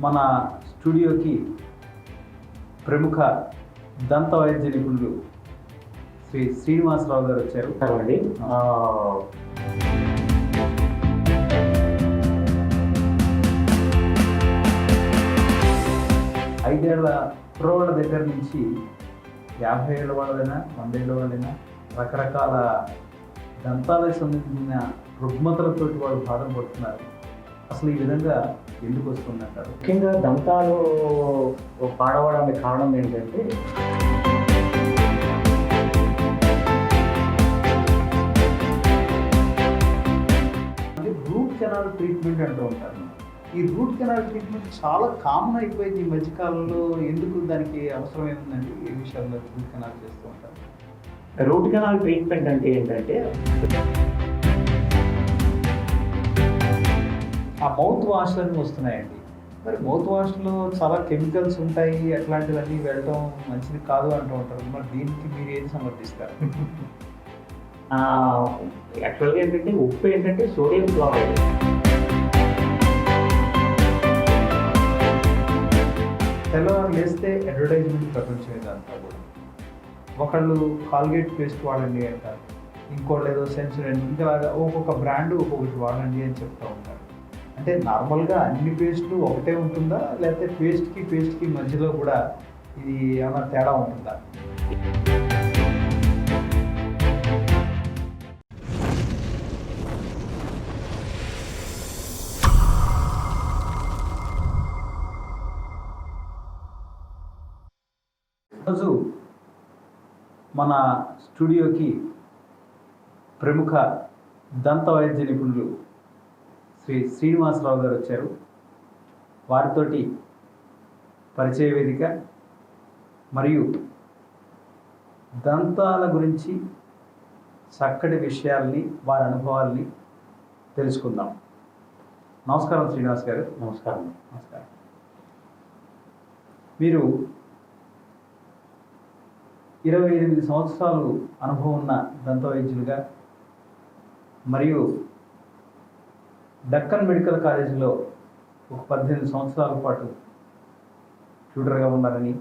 మన స్టూడియోకి ప్రముఖ దంత వైద్య నిపుణులు శ్రీ శ్రీనివాసరావు గారు వచ్చారు. అండి ఐదేళ్ల కుర్రవాళ్ళ దగ్గర నుంచి 50 ఏళ్ళ వాళ్ళైనా 100 ఏళ్ళ వాళ్ళైనా రకరకాల దంతాలకు సంబంధించిన రుగ్మతలతో వాళ్ళు బాధపడుతున్నారు. అసలు ఈ విధంగా ఎందుకు వస్తుందంటారు? ముఖ్యంగా దంతాలు పాడవడానికి కారణం ఏంటంటే రూట్ కెనాల్ ట్రీట్మెంట్ అంటూ ఉంటారు. ఈ రూట్ కెనాల్ ట్రీట్మెంట్ చాలా కామన్ అయిపోయింది ఈ మధ్యకాలంలో. ఎందుకు దానికి అవసరం ఏముందండి? ఏ విషయాల్లో రూట్ కెనాల్ చేస్తూ ఉంటారు? రూట్ కెనాల్ ట్రీట్మెంట్ అంటే ఏంటంటే ఆ మౌత్ వాష్లన్నీ వస్తున్నాయండి. మరి మౌత్ వాష్లో చాలా కెమికల్స్ ఉంటాయి, అట్లాంటివన్నీ వెళ్ళటం మంచిది కాదు అంటూ ఉంటారు. మరి దీనికి మీరు ఏది సమర్థిస్తారు? యాక్చువల్గా ఏంటంటే ఉప్పు ఏంటంటే సోడియం క్లోరైడ్. తెల్లవారు లేస్తే అడ్వర్టైజ్మెంట్ ప్రపంచం ఇదంతా కూడా. ఒకళ్ళు కాల్గేట్ పేస్ట్ వాడండి అంటారు, ఇంకోళ్ళు ఏదో సెన్సోడెంట్, ఇంకా ఒక్కొక్క బ్రాండ్ ఒక్కొక్కటి వాడండి అని చెప్తూ ఉంటారు. అంటే నార్మల్గా అన్ని పేస్ట్లు ఒకటే ఉంటుందా, లేకపోతే పేస్ట్కి మధ్యలో కూడా ఇది ఏమైనా తేడా ఉంటుందా? ఈరోజు మన స్టూడియోకి ప్రముఖ దంత వైద్య నిపుణులు శ్రీ శ్రీనివాసరావు గారు వచ్చారు. వారితోటి పరిచయ వేదిక మరియు దంతాల గురించి చక్కటి విషయాల్ని, వారి అనుభవాల్ని తెలుసుకుందాం. నమస్కారం శ్రీనివాస్ గారు. నమస్కారం. నమస్కారం. మీరు 28 సంవత్సరాలు అనుభవం ఉన్న దంత వైద్యులుగా మరియు డక్కన్ మెడికల్ కాలేజీలో ఒక 18 సంవత్సరాల పాటు ట్యూటర్గా ఉన్నారని,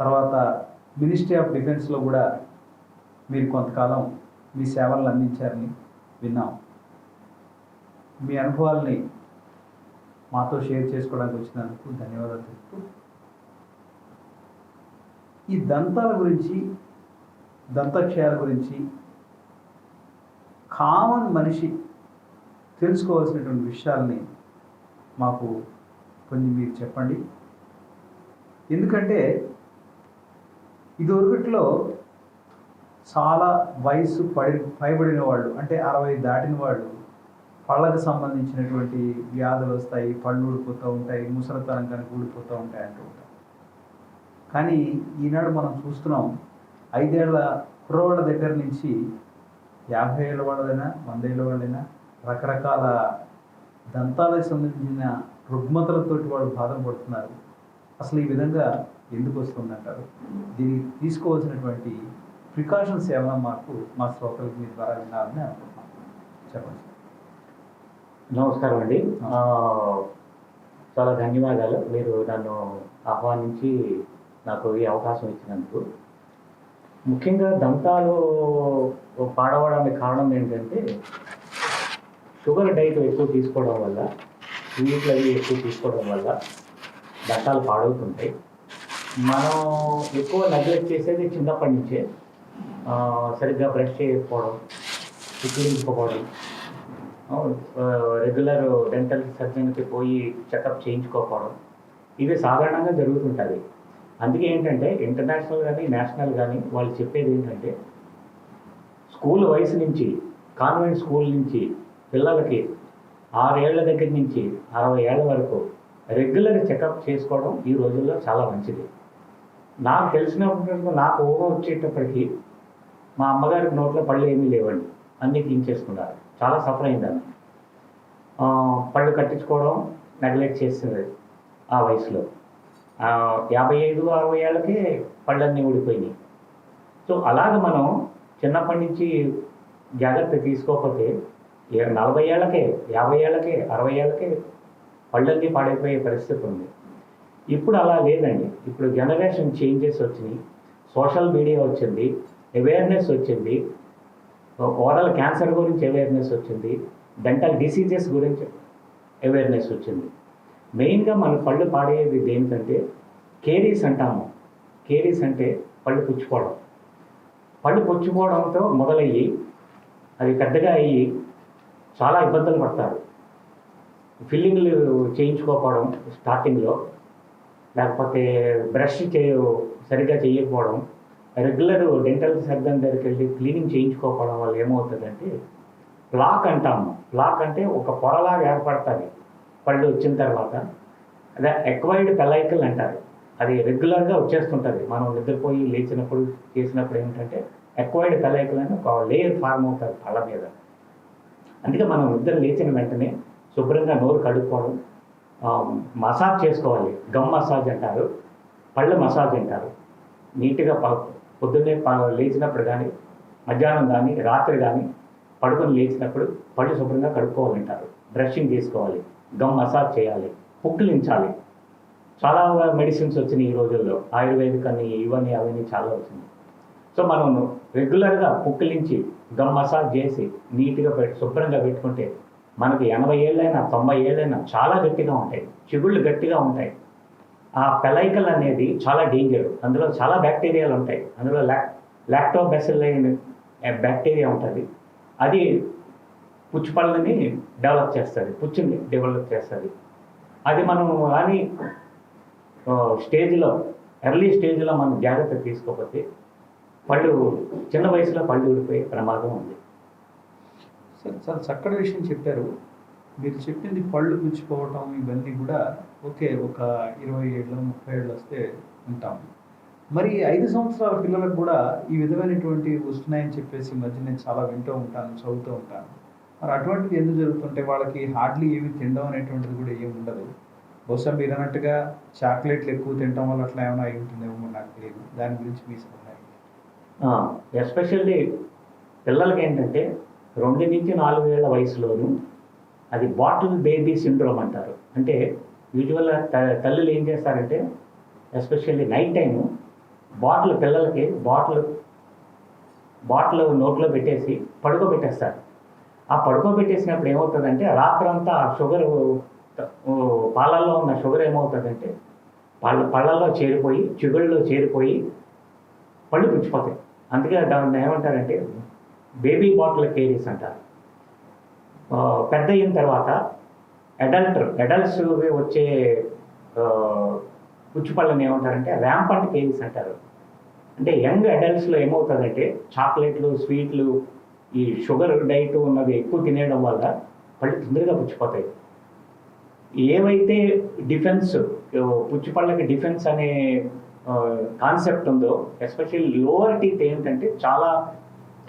తర్వాత మినిస్ట్రీ ఆఫ్ డిఫెన్స్లో కూడా మీరు కొంతకాలం మీ సేవలను అందించారని విన్నాం. మీ అనుభవాల్ని మాతో షేర్ చేసుకోవడానికి వచ్చినందుకు ధన్యవాదాలు తెలుపుతూ, ఈ దంతాల గురించి, దంతక్షయాల గురించి కామన్ మనిషి తెలుసుకోవాల్సినటువంటి విషయాల్ని మాకు కొన్ని మీరు చెప్పండి. ఎందుకంటే ఇదివరకట్లో చాలా వయసు పైబడిన వాళ్ళు, అంటే 60 దాటిన వాళ్ళు పళ్ళకు సంబంధించినటువంటి వ్యాధులు వస్తాయి, పళ్ళు ఊడిపోతూ ఉంటాయి, ముసలితనం కనుక ఊడిపోతూ ఉంటాయి అంటూ ఉంటారు. కానీ ఈనాడు మనం చూస్తున్నాం, 5 ఏళ్ల కుర్రవాళ్ళ దగ్గర నుంచి 50 ఏళ్ళ వాళ్ళైనా 100 ఏళ్ళ వాళ్ళైనా రకరకాల దంతాలకు సంబంధించిన రుగ్మతలతోటి వాళ్ళు బాధపడుతున్నారు. అసలు ఈ విధంగా ఎందుకు వస్తుందంటారు? దీనికి తీసుకోవాల్సినటువంటి ప్రికాషన్స్ ఏమైనా మా శ్రోతలకు మీ ద్వారా వినాలని అనుకుంటున్నాం. చెప్పండి. నమస్కారం అండి. చాలా ధన్యవాదాలు మీరు నన్ను ఆహ్వానించి నాకు ఈ అవకాశం ఇచ్చినందుకు. ముఖ్యంగా దంతాలు పాడవడానికి కారణం ఏంటంటే షుగర్ డైట్ ఎక్కువ తీసుకోవడం వల్ల, స్వీట్లు అవి ఎక్కువ తీసుకోవడం వల్ల దంతాలు పాడవుతుంటాయి. మనం ఎక్కువ నెగ్లెక్ట్ చేసేది చిన్నప్పటి నుంచే. సరిగ్గా బ్రష్ చేయకపోవడం, చిక్కులించుకోవడం, రెగ్యులర్ డెంటల్ సర్జన్కి పోయి చెకప్ చేయించుకోకపోవడం, ఇవి సాధారణంగా జరుగుతుంటుంది. అందుకే ఏంటంటే ఇంటర్నేషనల్ కానీ నేషనల్ కానీ వాళ్ళు చెప్పేది ఏంటంటే స్కూల్ వయసు నుంచి, కాన్వెంట్ స్కూల్ నుంచి పిల్లలకి 6 ఏళ్ల దగ్గర నుంచి 60 ఏళ్ల వరకు రెగ్యులర్ చెకప్ చేసుకోవడం ఈ రోజుల్లో చాలా మంచిది. నాకు తెలిసినప్పుడు, నాకు ఊహ వచ్చేటప్పటికి మా అమ్మగారికి నోట్లో పళ్ళు ఏమీ లేవండి, అన్నీ తీయించేసుకున్నారు. చాలా సఫర్ అయిందని. పళ్ళు కట్టించుకోవడం నెగ్లెక్ట్ చేస్తుంది ఆ వయసులో. 55-60 ఏళ్ళకే పళ్ళన్నీ ఊడిపోయినాయి. సో అలాగ మనం చిన్నప్పటి నుంచి జాగ్రత్త తీసుకోకపోతే 40 ఏళ్ళకే, 50 ఏళ్ళకే, 60 ఏళ్ళకే పళ్ళన్నీ పాడైపోయే పరిస్థితి ఉంది. ఇప్పుడు అలా లేదండి. ఇప్పుడు జనరేషన్ చేంజెస్ వచ్చినాయి, సోషల్ మీడియా వచ్చింది, అవేర్నెస్ వచ్చింది, ఓరల్ క్యాన్సర్ గురించి అవేర్నెస్ వచ్చింది, డెంటల్ డిసీజెస్ గురించి అవేర్నెస్ వచ్చింది. మెయిన్గా మన పళ్ళు పాడేది దేనికంటే కేరీస్ అంటాము. కేరీస్ అంటే పళ్ళు పుచ్చిపోవడం. పళ్ళు పుచ్చిపోవడంతో మొదలయ్యి అది పెద్దగా అయ్యి చాలా ఇబ్బందులు పడతారు. ఫిల్లింగ్లు చేయించుకోకపోవడం స్టార్టింగ్లో, లేకపోతే బ్రష్ సరిగ్గా చేయకపోవడం, రెగ్యులర్ డెంటల్ సర్జన్ దగ్గరికి వెళ్ళి క్లీనింగ్ చేయించుకోకపోవడం వల్ల ఏమవుతుందంటే ప్లాక్ అంటాము. ప్లాక్ అంటే ఒక పొరలాగా ఏర్పడుతుంది పళ్ళు వచ్చిన తర్వాత. అదే ఎక్వైర్డ్ పెలైకల్ అంటారు. అది రెగ్యులర్గా వచ్చేస్తుంటుంది. మనం నిద్రపోయి లేచినప్పుడు చేసినప్పుడు ఏంటంటే ఎక్వైర్డ్ పెలైకల్ అని ఒక లేయర్ ఫార్మ్ అవుతుంది పళ్ళ మీద. అందుకే మనం నిద్ర లేచిన వెంటనే శుభ్రంగా నోరు కడుక్కోవడం, మసాజ్ చేసుకోవాలి. గమ్ మసాజ్ అంటారు, పళ్ళ మసాజ్ అంటారు. నీట్గా పొద్దున్నే లేచినప్పుడు కానీ, మధ్యాహ్నం కానీ, రాత్రి కానీ పడుకొని లేచినప్పుడు పళ్ళు శుభ్రంగా కడుక్కోవాలంటారు. బ్రషింగ్ చేసుకోవాలి, గమ్ మసాజ్ చేయాలి, పుక్కిలించాలి. చాలా మెడిసిన్స్ వచ్చినాయి ఈ రోజుల్లో, ఆయుర్వేదిక్ అని ఇవన్నీ అవన్నీ చాలా వచ్చినాయి. సో మనం రెగ్యులర్గా పుక్కిలించి గమ్ మసాజ్ చేసి నీట్గా శుభ్రంగా పెట్టుకుంటే మనకి 80 ఏళ్ళైనా 90 ఏళ్ళైనా చాలా గట్టిగా ఉంటాయి, చిగుళ్ళు గట్టిగా ఉంటాయి. ఆ పెలైకల్ అనేది చాలా డేంజర్. అందులో చాలా బ్యాక్టీరియాలు ఉంటాయి. అందులో లాక్టోబాసిల్లైన్ బ్యాక్టీరియా ఉంటుంది. అది పుచ్చిపళ్ళని డెవలప్ చేస్తుంది, పుచ్చిని డెవలప్ చేస్తుంది. అది మనం కానీ స్టేజ్లో, ఎర్లీ స్టేజ్లో మనం జాగ్రత్త తీసుకోకపోతే పళ్ళు చిన్న వయసులో పళ్ళు ఊడిపోయే ప్రమాదం ఉంది. సార్ చాలా చక్కటి విషయం చెప్పారు. మీరు చెప్పింది పళ్ళు పుచ్చిపోవటం ఇవన్నీ కూడా ఓకే, ఒక 20 ఏళ్ళు 30 ఏళ్ళు వస్తే ఉంటాం. మరి 5 సంవత్సరాల పిల్లలకు కూడా ఈ విధమైనటువంటి వస్తున్నాయని చెప్పేసి ఈ మధ్య నేను చాలా వింటూ ఉంటాను, చదువుతూ ఉంటాను. మరి అటువంటివి ఎందుకు జరుగుతుంటే వాళ్ళకి హార్డ్లీ ఏమి తినడం అనేటువంటిది కూడా ఏమి ఉండదు. బహుశా మీరు అన్నట్టుగా చాక్లెట్లు ఎక్కువ తినడం వల్ల అట్లా ఏమైనా అయి ఉంటుందేమో, నాకు తెలియదు. దాని గురించి మీ సలహా. ఎస్పెషల్లీ పిల్లలకి ఏంటంటే 2 నుంచి 4 ఏళ్ల వయసులోను అది బాటిల్ బేబీ సిండ్రోమ్ అంటారు. అంటే యూజువల్గా తల్లులు ఏం చేస్తారంటే ఎస్పెషల్లీ నైట్ టైము పిల్లలకి బాటిల్ నోట్లో పెట్టేసి పడుకోబెట్టేస్తారు. ఆ పడుకోబెట్టేసినప్పుడు ఏమవుతుందంటే రాత్రంతా షుగర్, పాలల్లో ఉన్న షుగర్ ఏమవుతుందంటే పళ్ళల్లో చేరిపోయి, చిగుళ్ళలో చేరిపోయి పళ్ళు పుచ్చిపోతాయి. అందుకే దాన్ని ఏమంటారంటే బేబీ బాటిల్ కేరీస్ అంటారు. పెద్ద అయిన తర్వాత అడల్ట్స్ వచ్చే పుచ్చిపళ్ళని ఏమంటారంటే ర్యాంపంట్ కేరీస్ అంటారు. అంటే యంగ్ అడల్ట్స్లో ఏమవుతుందంటే చాక్లెట్లు, స్వీట్లు, ఈ షుగర్ డైట్ ఉన్నవి ఎక్కువ తినేయడం వల్ల పళ్ళు తొందరగా పుచ్చిపోతాయి. ఏవైతే డిఫెన్స్, పుచ్చిపళ్ళకి డిఫెన్స్ అనే కాన్సెప్ట్ ఉందో, ఎస్పెషల్లీ లోవర్ టీత్ ఏంటంటే చాలా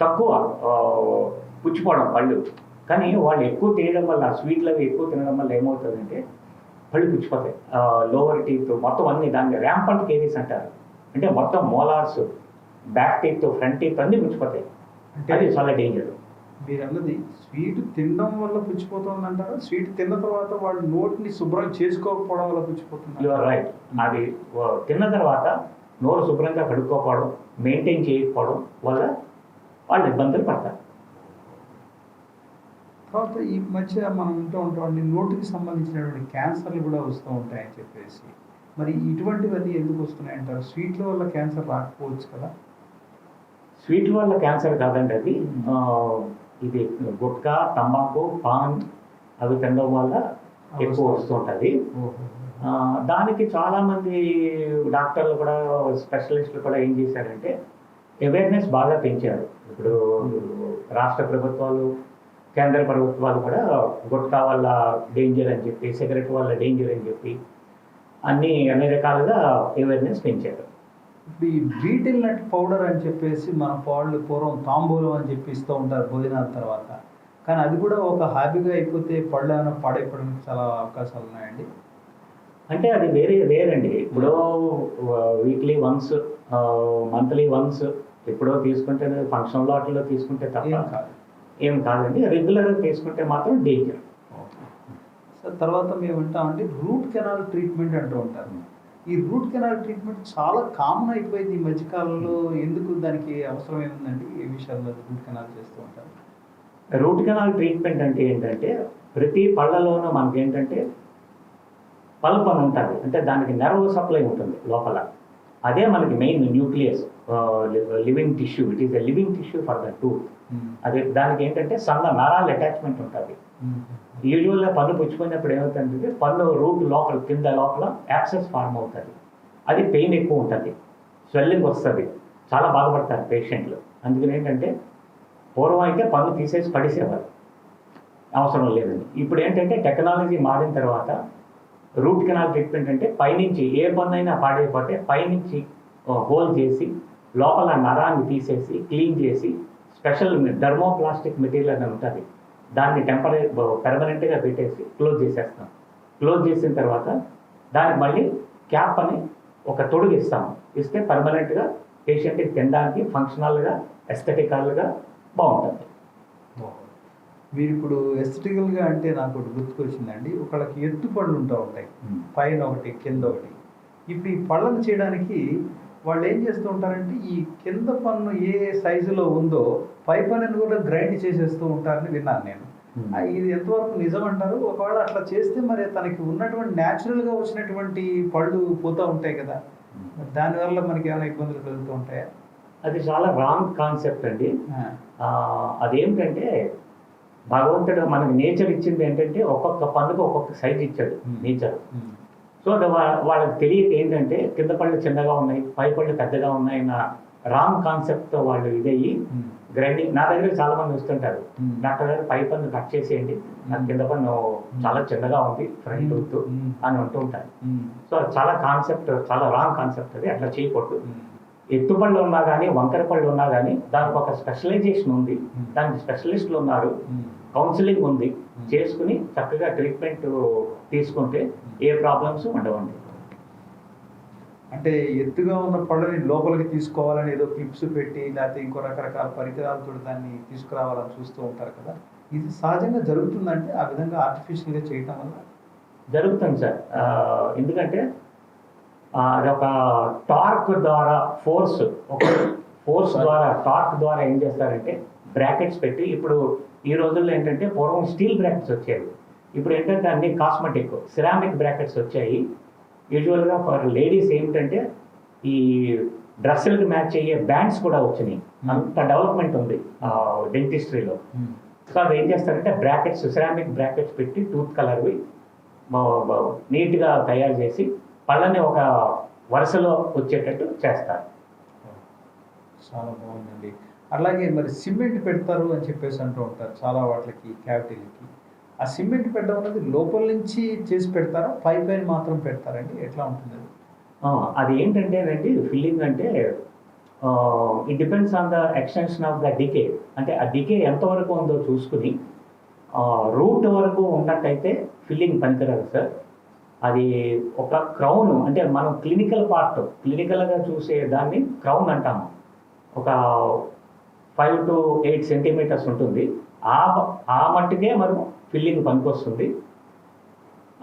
తక్కువ పుచ్చిపోవడం పళ్ళు. కానీ వాళ్ళు ఎక్కువ తినడం వల్ల, స్వీట్లు అవి ఎక్కువ తినడం వల్ల ఏమవుతుందంటే పళ్ళు పుచ్చిపోతాయి. లోవర్ టీత్ మొత్తం అన్ని దాన్ని ర్యాంపంట్ కేరీస్ అంటారు. అంటే మొత్తం molars, back teeth, front teeth అన్నీ పుచ్చిపోతాయి. అంటే అది చాలా డేంజర్. మీరు అన్నది స్వీట్ తినడం వల్ల పుచ్చిపోతుంది అంటారా? స్వీట్ తిన్న తర్వాత వాళ్ళు నోటిని శుభ్రం చేసుకోకపోవడం వల్ల పుచ్చిపోతుంది? You are right. అది తిన్న తర్వాత నోరు శుభ్రంగా కడుక్కోకపోవడం, మెయింటైన్ చేయకపోవడం వల్ల వాళ్ళు ఇబ్బందులు పడతారు. తర్వాత ఈ మధ్య మనం వింటూ ఉంటామండి, నోటికి సంబంధించినటువంటి క్యాన్సర్లు కూడా వస్తూ ఉంటాయని చెప్పేసి. మరి ఇటువంటివన్నీ ఎందుకు వస్తున్నాయంటారు? స్వీట్ల వల్ల క్యాన్సర్ రాకపోవచ్చు కదా? స్వీట్ల వల్ల క్యాన్సర్ కాదండి అది. ఇది గుట్కా, తంబాకు, పాన్ అవి తినడం వల్ల ఎక్కువ వస్తుంటుంది. దానికి చాలామంది డాక్టర్లు కూడా, స్పెషలిస్టులు కూడా ఏం చేశారంటే అవేర్నెస్ బాగా పెంచారు. ఇప్పుడు రాష్ట్ర ప్రభుత్వాలు, కేంద్ర ప్రభుత్వాలు కూడా గుట్కా వల్ల డేంజర్ అని చెప్పి, సిగరెట్ వల్ల డేంజర్ అని చెప్పి అన్ని రకాలుగా అవేర్నెస్ పెంచారు. ఈ బీటిల్ నట్ పౌడర్ అని చెప్పేసి మన వాళ్ళు పూర్వం తాంబూలం అని చెప్పి ఇస్తూ ఉంటారు భోజనాల తర్వాత. కానీ అది కూడా ఒక హాబీగా అయిపోతే పళ్ళు ఏమైనా పాడైపోవడానికి చాలా అవకాశాలు ఉన్నాయండి. అంటే అది వేరండి. ఇప్పుడు వీక్లీ వన్స్, మంత్లీ వన్స్ ఎప్పుడో తీసుకుంటే, ఫంక్షన్ వాటిల్లో తీసుకుంటే తప్ప ఏం కాదండి, రెగ్యులర్గా తీసుకుంటే మాత్రం డేంజర్. సార్ తర్వాత మేము వింటామంటే రూట్ కెనాల్ ట్రీట్మెంట్ అంటూ ఉంటారు. ఈ రూట్ కెనాల్ ట్రీట్మెంట్ చాలా కామన్ అయిపోయింది ఈ మధ్యకాలంలో. ఎందుకు దానికి అవసరం ఏముందండి? ఏ విషయాల్లో రూట్ కెనాల్ చేస్తూ ఉంటారు? రూట్ కెనాల్ ట్రీట్మెంట్ అంటే ఏంటంటే ప్రతి పళ్ళలోనూ మనకి ఏంటంటే పల్ప్ అని ఉంటుంది, అంటే దానికి నెర్వ్ సప్లై ఉంటుంది లోపల. అదే మనకి main nucleus, living tissue. It is a living tissue for the tooth. అదే దానికి ఏంటంటే సన్న నరాలు అటాచ్మెంట్ ఉంటుంది. యూజువల్గా పన్ను పుచ్చుకున్నప్పుడు ఏమవుతుందంటే పన్ను రూట్ లోపల కింద లోపల యాక్సెస్ ఫార్మ్ అవుతుంది. అది పెయిన్ ఎక్కువ ఉంటుంది, స్వెల్లింగ్ వస్తుంది, చాలా బాధపడతారు పేషెంట్లు. అందుకని ఏంటంటే పూర్వం అయితే పన్ను తీసేసి పడేసేవారు, అవసరం లేదండి. ఇప్పుడు ఏంటంటే టెక్నాలజీ మారిన తర్వాత రూట్ కెనాల్ ట్రీట్మెంట్ అంటే పైనుంచి ఏ పన్ను అయినా పాడైపోతే పైనుంచి హోల్ చేసి లోపల నరాన్ని తీసేసి క్లీన్ చేసి స్పెషల్ థర్మోప్లాస్టిక్ మెటీరియల్ అని ఉంటుంది, దాన్ని పెర్మనెంట్గా పెట్టేసి క్లోజ్ చేసేస్తాం. క్లోజ్ చేసిన తర్వాత దానికి మళ్ళీ క్యాప్ అని ఒక తొడుగు ఇస్తాము. ఇస్తే పర్మనెంట్గా పేషెంట్కి తినడానికి ఫంక్షనల్గా ఎస్థెటికల్గా బాగుంటుంది. మీరు ఇప్పుడు ఎస్థెటికల్గా అంటే నాకు ఒకటి గుర్తుకొచ్చిందండి. ఒకళ్ళకి ఎత్తు పళ్ళు ఉంటూ ఉంటాయి, పైన ఒకటి కింద ఒకటి. ఇప్పుడు ఈ పళ్ళను చేయడానికి వాళ్ళు ఏం చేస్తూ ఉంటారంటే ఈ కింద పన్ను ఏ సైజులో ఉందో పై పన్నుని కూడా గ్రైండ్ చేసేస్తూ ఉంటారని విన్నాను నేను. ఇది ఎంతవరకు నిజం అంటారు? ఒకవేళ అట్లా చేస్తే మరి తనకి ఉన్నటువంటి న్యాచురల్గా వచ్చినటువంటి పళ్ళు పోతూ ఉంటాయి కదా, దానివల్ల మనకి ఏమైనా ఇబ్బందులు కలుగుతూ ఉంటాయా? అది చాలా రాంగ్ కాన్సెప్ట్ అండి. అదేంటంటే భగవంతుడు మనకి నేచర్ ఇచ్చింది ఏంటంటే ఒక్కొక్క పన్నుకు ఒక్కొక్క సైజ్ ఇచ్చాడు నేచర్. సో వాళ్ళకి తెలియక ఏంటంటే కింద పళ్ళు చిన్నగా ఉన్నాయి, పై పళ్ళు పెద్దగా ఉన్నాయి నా రాంగ్ కాన్సెప్ట్తో వాళ్ళు ఇదయ్యి గ్రైండింగ్. నా దగ్గర చాలా మంది వస్తుంటారు, డాక్టర్ గారు పై పన్ను కట్ చేసేయండి, నాకు కింద పన్ను చాలా చిన్నగా ఉంది ఫ్రంట్ టూత్ అని అంటూ ఉంటారు. సో చాలా కాన్సెప్ట్, చాలా రాంగ్ కాన్సెప్ట్. అది అట్లా చేయకూడదు. ఎత్తుపళ్ళు ఉన్నా కానీ వంకర పళ్ళు ఉన్నా కానీ దానికి ఒక స్పెషలైజేషన్ ఉంది, దానికి స్పెషలిస్టులు ఉన్నారు, కౌన్సిలింగ్ ఉంది. చేసుకుని చక్కగా ట్రీట్మెంట్ తీసుకుంటే ఏ ప్రాబ్లమ్స్ ఉండవండి. అంటే ఎత్తుగా ఉన్న పళ్ళని లోపలికి తీసుకోవాలని ఏదో క్లిప్స్ పెట్టి లేకపోతే ఇంకో రకరకాల పరికరాలతో దాన్ని తీసుకురావాలని చూస్తూ ఉంటారు కదా, ఇది సహజంగా జరుగుతుందంటే ఆ విధంగా ఆర్టిఫిషియల్గా చేయటం వల్ల? జరుగుతుంది సార్. ఎందుకంటే అదొక టార్క్ ద్వారా ఫోర్స్ ద్వారా టార్క్ ద్వారా ఏం చేస్తారంటే బ్రాకెట్స్ పెట్టి, ఇప్పుడు ఈ రోజుల్లో ఏంటంటే పూర్వం స్టీల్ బ్రాకెట్స్ వచ్చాయి, ఇప్పుడు ఏంటంటే అన్ని కాస్మెటిక్ సిరామిక్ బ్రాకెట్స్ వచ్చాయి. యూజువల్గా ఫర్ లేడీస్ ఏమిటంటే ఈ డ్రెస్సులకు మ్యాచ్ అయ్యే బ్యాండ్స్ కూడా వచ్చినాయి. అంత డెవలప్మెంట్ ఉంది డెంటిస్ట్రీలో. సో అది ఏం చేస్తారంటే బ్రాకెట్స్, సిరామిక్ బ్రాకెట్స్ పెట్టి టూత్ కలర్వి నీట్గా తయారు చేసి పళ్ళని ఒక వరుసలో వచ్చేటట్టు చేస్తారు. చాలా బాగుందండి. అలాగే మరి సిమెంట్ పెడతారు అని చెప్పేసి అంటూ ఉంటారు చాలా వాటికి, క్యావిటీలకి. ఆ సిమెంట్ పెట్టడం అనేది లోపల నుంచి చేసి పెడతారా, పై పైన మాత్రం పెడతారండి? ఎట్లా ఉంటుంది అది? అది ఏంటంటే అండి ఫిల్లింగ్ అంటే it depends on the extension of the decay. అంటే ఆ డికే ఎంతవరకు ఉందో చూసుకుని రూట్ వరకు ఉన్నట్టయితే ఫిల్లింగ్ పనికిరాదు సార్. అది ఒక క్రౌన్, అంటే మనం క్లినికల్గా చూసే దాన్ని క్రౌన్ అంటాము. ఒక 5 to 8 సెంటీమీటర్స్ ఉంటుంది. ఆ మట్టుకే మనం ఫిల్లింగ్ పనికొస్తుంది,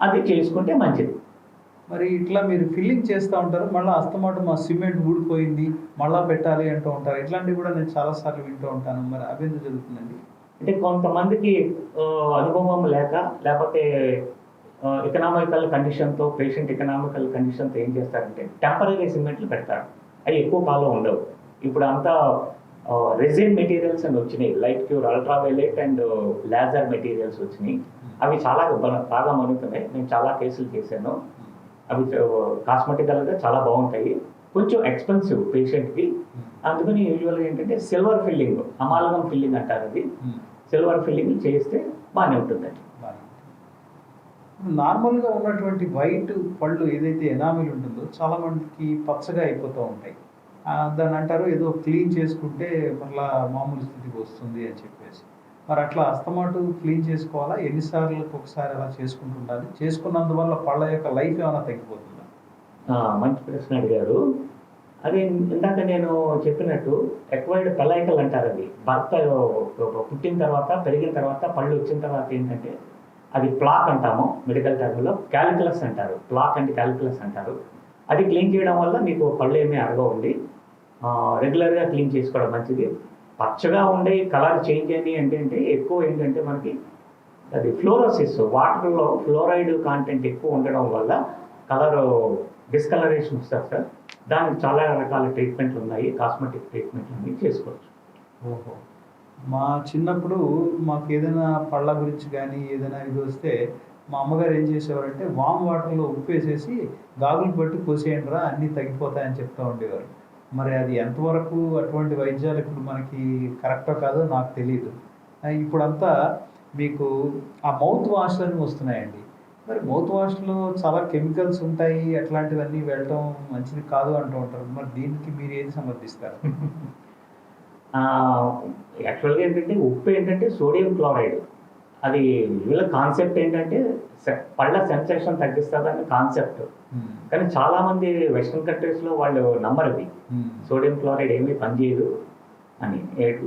అది చేసుకుంటే మంచిది. మరి ఇట్లా మీరు ఫిల్లింగ్ చేస్తూ ఉంటారు, మళ్ళీ అస్తమాట మా సిమెంట్ ఊడిపోయింది మళ్ళీ పెట్టాలి అంటూ ఉంటారు. ఇట్లాంటివి కూడా నేను చాలాసార్లు వింటూ ఉంటాను. మరి అవి ఎందుకు జరుగుతుందండి? అంటే కొంతమందికి అనుభవం లేకపోతే ఎకనామికల్ కండిషన్తో, పేషెంట్ ఎకనామికల్ కండిషన్తో ఏం చేస్తారంటే టెంపరీ సిమెంట్లు పెడతారు. అవి ఎక్కువ కాలం ఉండవు. ఇప్పుడు అంతా రెజిన్ మెటీరియల్స్ అని వచ్చినాయి, light cure, ultraviolet and laser materials వచ్చినాయి. అవి చాలా బాగా మనుగుతున్నాయి. నేను చాలా కేసులు చేశాను. అవి కాస్మెటికల్గా చాలా బాగుంటాయి, కొంచెం ఎక్స్పెన్సివ్ పేషెంట్కి. అందుకని యూజువల్గా ఏంటంటే సిల్వర్ ఫిల్లింగ్, అమాల్గం ఫిల్లింగ్ అంటారు, అది సిల్వర్ ఫిల్లింగ్ చేస్తే బాగానే ఉంటుందండి. నార్మల్గా ఉన్నటువంటి వైట్ పళ్ళు ఏదైతే ఎనామిల్ ఉంటుందో చాలా మందికి పచ్చగా అయిపోతూ ఉంటాయి. దాన్ని అంటారు ఏదో క్లీన్ చేసుకుంటే మళ్ళీ మామూలు స్థితికి వస్తుంది అని చెప్పేసి. మరి అట్లా అస్తమాటు క్లీన్ చేసుకోవాలా? ఎన్నిసార్లకు ఒకసారి అలా చేసుకుంటుండాలి? చేసుకున్నందువల్ల పళ్ళ యొక్క లైఫ్ ఏమైనా తగ్గిపోతుందా? మంచి ప్రశ్న అడిగారు. అది ఇందాక నేను చెప్పినట్టు ఎక్వైర్డ్ పెలైకల్ అంటారు. అది భర్త పుట్టిన తర్వాత పెరిగిన తర్వాత పళ్ళు వచ్చిన తర్వాత ఏంటంటే అది ప్లాక్ అంటాము మెడికల్ టర్మ్లో, క్యాలిక్యులస్ అంటారు. ప్లాక్ అండ్ క్యాలిక్యులస్ అంటారు. అది క్లీన్ చేయడం వల్ల మీకు పళ్ళు ఏమీ అరగవండి. రెగ్యులర్గా క్లీన్ చేసుకోవడం మంచిది. పచ్చగా ఉండే కలర్ చేంజ్ అని ఏంటంటే ఎక్కువ ఏంటంటే మనకి అది ఫ్లోరోసిస్, వాటర్లో ఫ్లోరైడ్ కాంటెంట్ ఎక్కువ ఉండడం వల్ల కలర్ డిస్కలరేషన్ వస్తారు సార్. దానికి చాలా రకాల ట్రీట్మెంట్లు ఉన్నాయి, కాస్మెటిక్ ట్రీట్మెంట్లు అన్నీ చేసుకోవచ్చు. ఓహో. మా చిన్నప్పుడు మాకు ఏదైనా పళ్ళ గురించి కానీ ఏదైనా ఇది వస్తే మా అమ్మగారు ఏం చేసేవారంటే వామ్ వాటర్లో ఉప్పు వేసేసి గాగులు పట్టి కోసేయండి రా అన్నీ తగ్గిపోతాయని చెప్తూ ఉండేవారు. మరి అది ఎంతవరకు అటువంటి వైద్యాలు ఇప్పుడు మనకి కరెక్టో కాదో నాకు తెలియదు. ఇప్పుడంతా మీకు ఆ మౌత్ వాష్లని వస్తున్నాయండి. మరి మౌత్ వాష్లో చాలా కెమికల్స్ ఉంటాయి, అట్లాంటివన్నీ వెళ్ళటం మంచిది కాదు అంటూ ఉంటారు. మరి దీనికి మీరు ఏది సమర్థిస్తారు? యాక్చువల్గా ఏంటంటే ఉప్పు ఏంటంటే సోడియం క్లోరైడ్. అది వీళ్ళ కాన్సెప్ట్ ఏంటంటే పళ్ళ సెన్సేషన్ తగ్గిస్తుందని కాన్సెప్ట్. కానీ చాలామంది వెస్ట్రన్ కంట్రీస్లో వాళ్ళు నమ్మరు అది, సోడియం క్లోరైడ్ ఏమీ పనిచేయదు అని.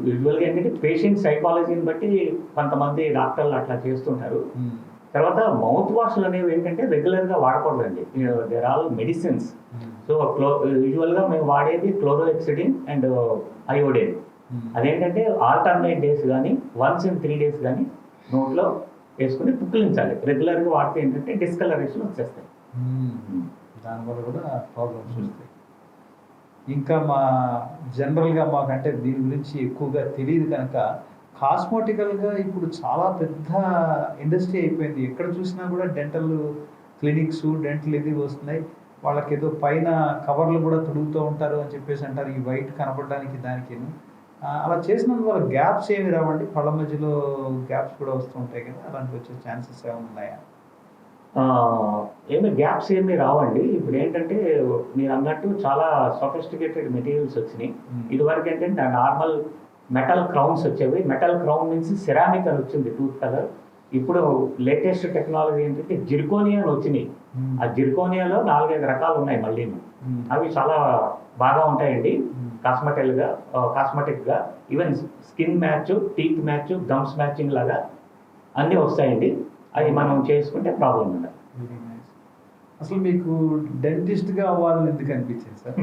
యూజువల్గా ఏంటంటే పేషెంట్ సైకాలజీని బట్టి కొంతమంది డాక్టర్లు అట్లా చేస్తుంటారు. తర్వాత మౌత్ వాష్లు అనేవి ఏంటంటే రెగ్యులర్గా వాడకూడదండి. They're all medicines. సో యూజువల్గా మేము వాడేది క్లోరోహెక్సిడిన్ అండ్ అయోడిన్. అదేంటంటే ఆల్టర్నేట్ డేస్ కానీ వన్స్ ఇన్ 3 days కానీ నోట్లో వేసుకుని పుక్కిలించాలి. రెగ్యులర్గా వాడితే ఏంటంటే డిస్కలరేషన్ వచ్చేస్తాయి. దానివల్ల కూడా ప్రాబ్లమ్స్ వస్తాయి. ఇంకా జనరల్గా మాకంటే దీని గురించి ఎక్కువగా తెలియదు కనుక కాస్మెటికల్గా ఇప్పుడు చాలా పెద్ద ఇండస్ట్రీ అయిపోయింది. ఎక్కడ చూసినా కూడా డెంటల్ క్లినిక్స్, డెంటల్ ఇది వస్తున్నాయి. వాళ్ళకి ఏదో పైన కవర్లు కూడా తొడుగుతూ ఉంటారు అని చెప్పేసి అంటారు, ఈ వైట్ కనపడడానికి దానికి. అలా చేసినందువల్ల గ్యాప్స్ ఏమి రావండి? పళ్ళ మధ్యలో గ్యాప్స్ కూడా వస్తూ ఉంటాయి కదా, అలాంటివి వచ్చే ఛాన్సెస్ ఏమైనా ఉన్నాయా? ఏమి గ్యాప్స్ ఏమీ రావండి. ఇప్పుడు ఏంటంటే మీరు అన్నట్టు చాలా సొఫిస్టికేటెడ్ మెటీరియల్స్ వచ్చినాయి. ఇదివరకు ఏంటంటే నార్మల్ మెటల్ క్రౌన్స్ వచ్చేవి. మెటల్ క్రౌన్ నుంచి సిరామిక్ అని వచ్చింది, టూత్ కలర్. ఇప్పుడు లేటెస్ట్ టెక్నాలజీ ఏంటంటే జిర్కోనియా అని వచ్చినాయి. ఆ జిర్కోనియాలో 4-5 రకాలు ఉన్నాయి మళ్ళీ. అవి చాలా బాగా ఉంటాయండి కాస్మెటిక్గా. Even skin match, teeth match, gums matching లాగా అన్నీ వస్తాయండి. అది మనం చేసుకుంటే ప్రాబ్లం ఉండదు. అసలు మీకు డెంటిస్ట్గా అవ్వాలని ఎందుకు అనిపించింది సార్?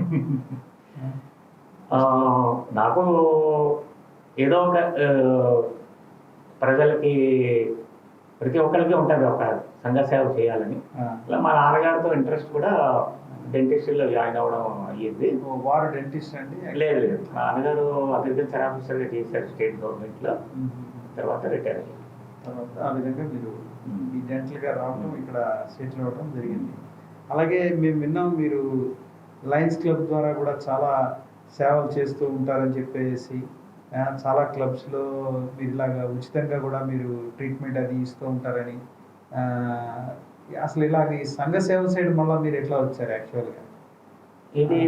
నాకు ఏదో ఒక ప్రజలకి ప్రతి ఒక్కరికి ఉంటుంది ఒక సంఘ సేవ చేయాలని. అలా మా నాన్నగారితో ఇంట్రెస్ట్ కూడా డెంటిస్ట్లో జాయిన్ అవ్వడం అయ్యింది. వారు డెంటిస్ట్ అండి? లేదు, మా నాన్నగారు అగ్రికల్చర్ ఆఫీసర్గా చేశారు స్టేట్ గవర్నమెంట్లో. తర్వాత రిటైర్ అయ్యారు. తర్వాత ఆ విధంగా మీరు ఈ డెంటల్గా రావడం, ఇక్కడ సెటిల్ అవ్వడం జరిగింది. అలాగే మేము విన్నాం మీరు లయన్స్ క్లబ్ ద్వారా కూడా చాలా సేవలు చేస్తూ ఉంటారని చెప్పేసి, చాలా క్లబ్స్లో మీరు ఇలాగా ఉచితంగా కూడా మీరు ట్రీట్మెంట్ అది ఇస్తూ ఉంటారని. అసలు ఇలాగ ఈ సంఘ సేవ సైడ్ మళ్ళీ మీరు ఎట్లా వచ్చారు యాక్చువల్గా? ఇది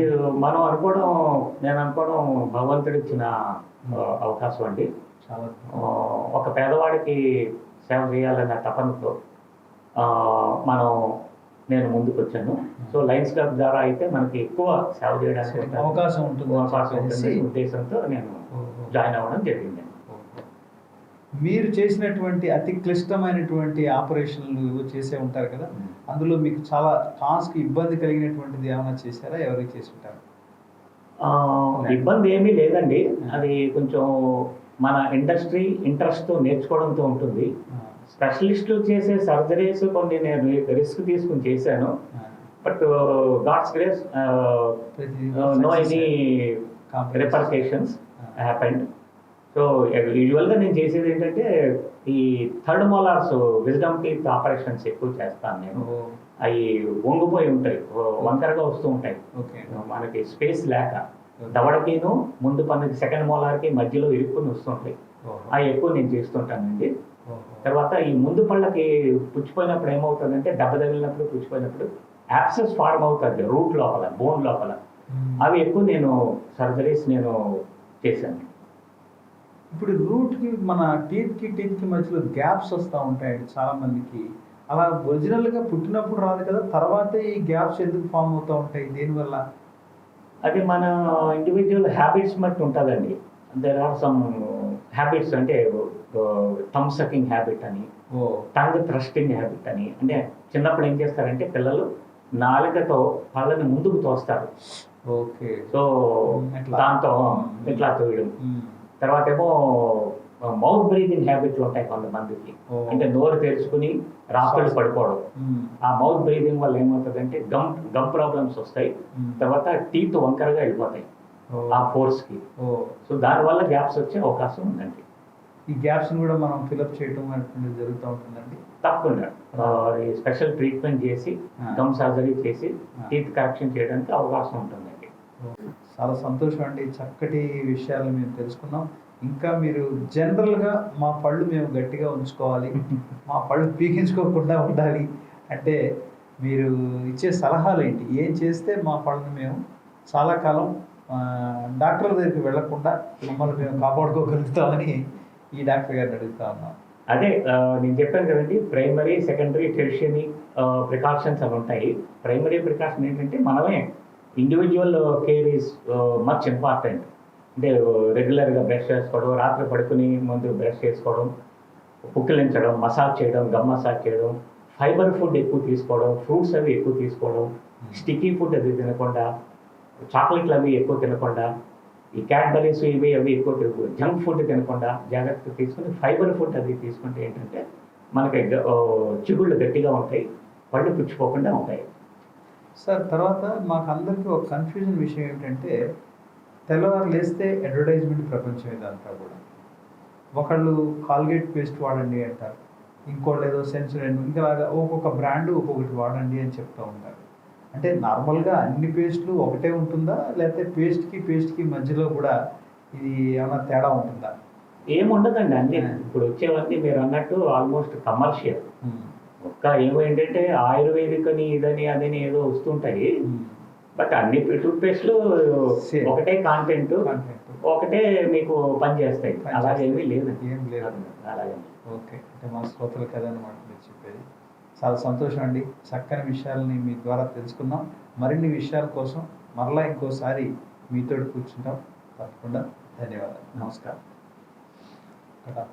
మనం అనుకోవడం, నేను అనుకోవడం భగవంతుడు ఇచ్చిన అవకాశం అండి. చాలా ఒక పేదవాడికి సేవ చేయాలన్న తపనతో నేను ముందుకు వచ్చాను. సో లయన్స్ క్లబ్ ద్వారా అయితే మనకి ఎక్కువ సేవ చేయడానికి అవకాశం ఉంటుంది ఉద్దేశంతో నేను జాయిన్ అవ్వడం జరిగింది. మీరు చేసినటువంటి అతి క్లిష్టమైనటువంటి ఆపరేషన్లు చేసే ఉంటారు కదా, అందులో మీకు చాలా టాస్క్ ఇబ్బంది కలిగినటువంటిది ఏమైనా చేశారా? ఎవరికి చేసి ఉంటారు? ఇబ్బంది ఏమీ లేదండి. అది కొంచెం మన ఇండస్ట్రీ ఇంట్రెస్ట్తో నేర్చుకోవడంతో ఉంటుంది. స్పెషలిస్టులు చేసే సర్జరీస్ కొన్ని నేను రిస్క్ తీసుకుని చేశాను. But God's grace no any repercussions happened. So యూజువల్గా నేను చేసేది ఏంటంటే ఈ 3rd molars wisdom teeth operations ఎక్కువ చేస్తాను నేను. అవి వంగిపోయి ఉంటాయి, వంకరగా వస్తూ ఉంటాయి, మనకి స్పేస్ లేక. దవడకిను ముందు పన్నుకి 2nd molarకి మధ్యలో ఇరుక్కుని వస్తుంటాయి. అవి ఎక్కువ నేను చేస్తుంటానండి. తర్వాత ఈ ముందు పళ్ళకి పుచ్చిపోయినప్పుడు ఏమవుతుందంటే, దెబ్బ తగిలినప్పుడు పుచ్చిపోయినప్పుడు యాప్సెస్ ఫార్మ్ అవుతుంది రూట్ లోపల, బోన్ లోపల. అవి ఎక్కువ నేను సర్జరీస్ నేను చేశాను. ఇప్పుడు రూట్కి మన టీత్కి మధ్యలో గ్యాప్స్ వస్తూ ఉంటాయండి చాలా మందికి. అలా ఒరిజినల్గా పుట్టినప్పుడు రాదు కదా, తర్వాతే ఈ గ్యాప్స్ ఎందుకు ఫామ్ అవుతూ ఉంటాయి? దేనివల్ల? అది మన ఇండివిజువల్ హ్యాబిట్స్ బట్టి ఉంటుందండి. దేర్ ఆర్ సమ్ హ్యాబిట్స్ అంటే థమ్ సకింగ్ హ్యాబిట్ అని, ఓ టంగ్ థ్రస్టింగ్ హ్యాబిట్ అని. అంటే చిన్నప్పుడు ఏం చేస్తారంటే పిల్లలు నాలుకతో పళ్ళని ముందుకు తోస్తారు. ఓకే. సో ఇట్లా. దాంతో ఇట్లా తోయడం. తర్వాత ఏమో మౌత్ బ్రీతింగ్ హ్యాబిట్లు ఉంటాయి కొంతమందికి. ఓ. అంటే నోరు తెరుచుకుని రాత్రులు పడుకోవడం. ఆ మౌత్ బ్రీతింగ్ వల్ల ఏమవుతుందంటే గమ్ ప్రాబ్లమ్స్ వస్తాయి. తర్వాత టీత్ వంకరగా వెళ్ళిపోతాయి ఆ ఫోర్స్ కి. ఓ సో దానివల్ల గ్యాప్స్ వచ్చే అవకాశం ఉందండి. ఈ గ్యాప్స్ కూడా మనం ఫిల్అప్ చేయడం అనేటువంటిది జరుగుతూ ఉంటుందండి. తప్పకుండా స్పెషల్ ట్రీట్మెంట్ చేసి గమ్ సర్జరీ చేసి టీత్ కరెక్షన్ చేయడానికి అవకాశం ఉంటుందండి. చాలా సంతోషం అండి. చక్కటి విషయాలు మేము తెలుసుకున్నాం. ఇంకా మీరు జనరల్గా మా పళ్ళు మేము గట్టిగా ఉంచుకోవాలి, మా పళ్ళు పీకించుకోకుండా ఉండాలి అంటే మీరు ఇచ్చే సలహాలు ఏంటి? ఏం చేస్తే మా పళ్ళను మేము చాలా కాలం డాక్టర్ దగ్గరికి వెళ్లకుండా మమ్మల్ని మేము కాపాడుకోగలుగుతామని ఈ డాక్టర్ గారిని అడుగుతా ఉన్నాం. అదే నేను చెప్పాను కదండి, ప్రైమరీ, సెకండరీ, టెరిషరీ ప్రికాషన్స్ అని ఉంటాయి. ప్రైమరీ ప్రికాషన్ ఏంటంటే మనమే individual care is much important. అంటే రెగ్యులర్గా బ్రష్ చేసుకోవడం, రాత్రి పడుకుని ముందు బ్రష్ చేసుకోవడం, పుక్కిలించడం, మసాజ్ చేయడం, గమ్ మసాజ్ చేయడం, ఫైబర్ ఫుడ్ ఎక్కువ తీసుకోవడం, ఫ్రూట్స్ అవి ఎక్కువ తీసుకోవడం, స్టిక్కీ ఫుడ్ అది తినకుండా, చాక్లెట్లు అవి ఎక్కువ తినకుండా, ఈ క్యాడ్బరీస్ ఇవి అవి ఎక్కువ జంక్ ఫుడ్ తినకుండా జాగ్రత్తగా తీసుకుని ఫైబర్ ఫుడ్ అది తీసుకుంటే ఏంటంటే మనకి చిగుళ్ళు గట్టిగా ఉంటాయి, పళ్ళు పుచ్చిపోకుండా ఉంటాయి. సార్ తర్వాత మాకు అందరికీ ఒక కన్ఫ్యూజన్ విషయం ఏమిటంటే తెల్లవారు లేస్తే అడ్వర్టైజ్మెంట్ ప్రపంచం ఇదంతా కూడా. ఒకళ్ళు కాల్గేట్ పేస్ట్ వాడండి అంటారు, ఇంకోళ్ళు ఏదో సెన్సోడైన్, ఇంకలాగా ఒక్కొక్క బ్రాండ్ ఒక్కొక్కటి వాడండి అని చెప్తూ ఉంటారు. అంటే నార్మల్గా అన్ని పేస్ట్లు ఒకటే ఉంటుందా, లేకపోతే పేస్ట్కి మధ్యలో కూడా ఇది ఏమైనా తేడా ఉంటుందా? ఏముండదండి, అన్ని ఇప్పుడు వచ్చేవన్నీ మీరు అన్నట్టు ఆల్మోస్ట్ కమర్షియల్. ఒక్క ఏమో ఏంటంటే ఆయుర్వేదిక్ అని ఇదని అదని ఏదో వస్తుంటాయి, బట్ అన్ని టూత్ పేస్ట్లు ఒకటే కాంటెంట్, ఒకటే మీకు పని చేస్తాయి. అలాగేమీ లేదు, ఏం లేదు. అలాగే. ఓకే, అంటే మా శ్రోతలు కదనమాట మీరు చెప్పేది. చాలా సంతోషం అండి. చక్కని విషయాలని మీ ద్వారా తెలుసుకున్నాం. మరిన్ని విషయాల కోసం మరలా ఇంకోసారి మీతో కూర్చుంటాం తప్పకుండా. ధన్యవాదాలు. నమస్కారం. కదా